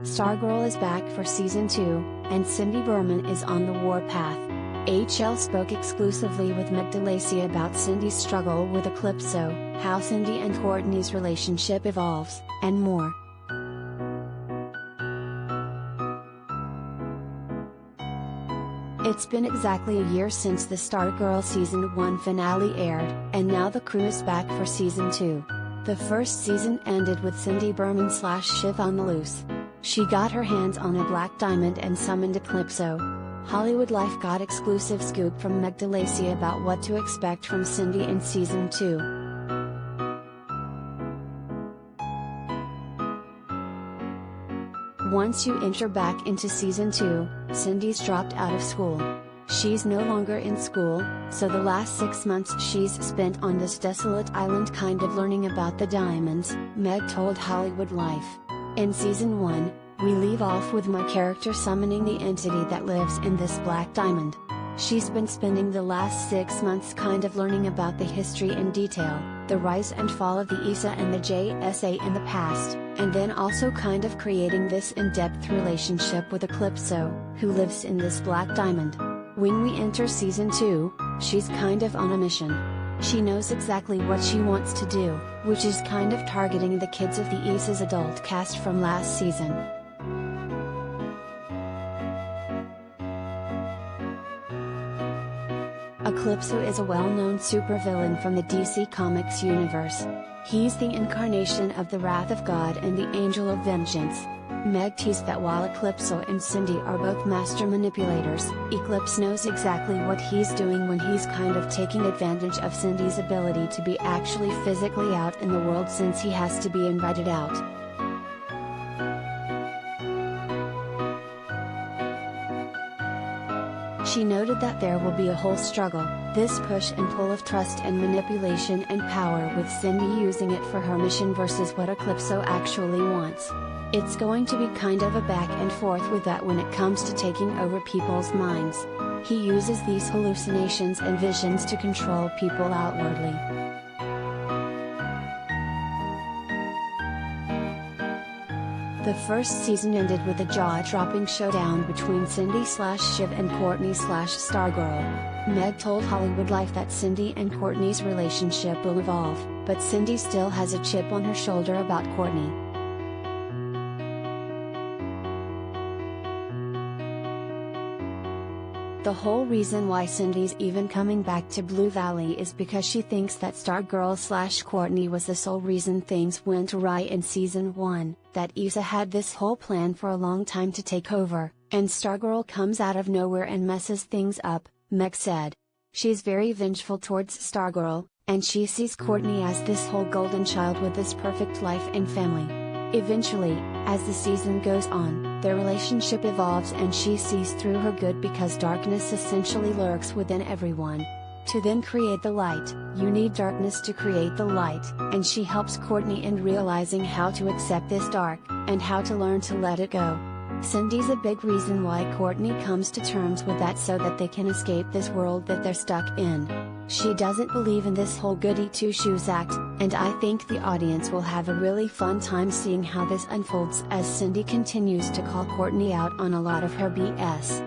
Stargirl is back for season 2, and Cindy Burman is on the warpath. HL spoke exclusively with Meg DeLacy about Cindy's struggle with Eclipso, how Cindy and Courtney's relationship evolves, and more. It's been exactly a year since the Stargirl season 1 finale aired, and now the crew is back for season 2. The first season ended with Cindy Burman / Shiv on the loose. She got her hands on a black diamond and summoned Eclipso. HollywoodLife got exclusive scoop from Meg DeLacy about what to expect from Cindy in season 2. Once you enter back into season 2, Cindy's dropped out of school. She's no longer in school, so the last 6 months she's spent on this desolate island kind of learning about the diamonds, Meg told HollywoodLife. In season 1, we leave off with my character summoning the entity that lives in this black diamond. She's been spending the last 6 months kind of learning about the history in detail, the rise and fall of the ESA and the JSA in the past, and then also kind of creating this in-depth relationship with Eclipso, who lives in this black diamond. When we enter season 2, she's kind of on a mission. She knows exactly what she wants to do, which is kind of targeting the kids of the ESA's adult cast from last season. Eclipso is a well-known supervillain from the DC Comics universe. He's the incarnation of the wrath of God and the angel of vengeance. Meg teased that while Eclipso and Cindy are both master manipulators, Eclipse knows exactly what he's doing when he's kind of taking advantage of Cindy's ability to be actually physically out in the world since he has to be invited out. She noted that there will be a whole struggle, this push and pull of trust and manipulation and power with Cindy using it for her mission versus what Eclipso actually wants. It's going to be kind of a back and forth with that when it comes to taking over people's minds. He uses these hallucinations and visions to control people outwardly. The first season ended with a jaw-dropping showdown between Cindy / Shiv and Courtney / Stargirl. Meg told HollywoodLife that Cindy and Courtney's relationship will evolve, but Cindy still has a chip on her shoulder about Courtney. The whole reason why Cindy's even coming back to Blue Valley is because she thinks that Stargirl / Courtney was the sole reason things went awry in season 1, that ESA had this whole plan for a long time to take over, and Stargirl comes out of nowhere and messes things up, Meg said. She's very vengeful towards Stargirl, and she sees Courtney as this whole golden child with this perfect life and family. Eventually, as the season goes on, their relationship evolves and she sees through her good because darkness essentially lurks within everyone. To then create the light, you need darkness to create the light, and she helps Courtney in realizing how to accept this dark, and how to learn to let it go. Cindy's a big reason why Courtney comes to terms with that so that they can escape this world that they're stuck in. She doesn't believe in this whole goody two-shoes act, and I think the audience will have a really fun time seeing how this unfolds as Cindy continues to call Courtney out on a lot of her BS.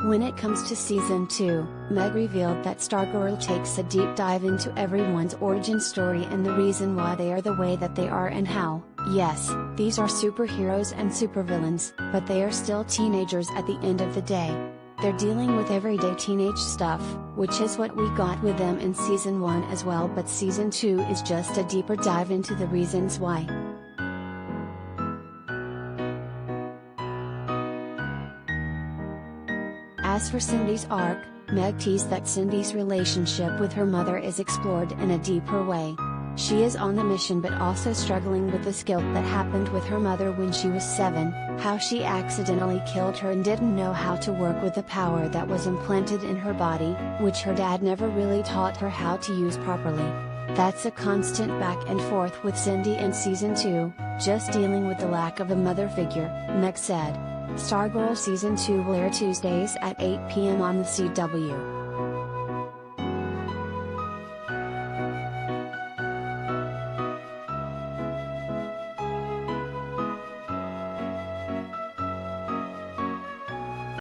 When it comes to season 2, Meg revealed that Stargirl takes a deep dive into everyone's origin story and the reason why they are the way that they are and how, yes, these are superheroes and supervillains, but they are still teenagers at the end of the day. They're dealing with everyday teenage stuff, which is what we got with them in season 1 as well, but season 2 is just a deeper dive into the reasons why. As for Cindy's arc, Meg teased that Cindy's relationship with her mother is explored in a deeper way. She is on the mission but also struggling with this guilt that happened with her mother when she was 7, how she accidentally killed her and didn't know how to work with the power that was implanted in her body, which her dad never really taught her how to use properly. That's a constant back and forth with Cindy in season 2, just dealing with the lack of a mother figure, Meg said. Stargirl season 2 will air Tuesdays at 8 p.m. on the CW.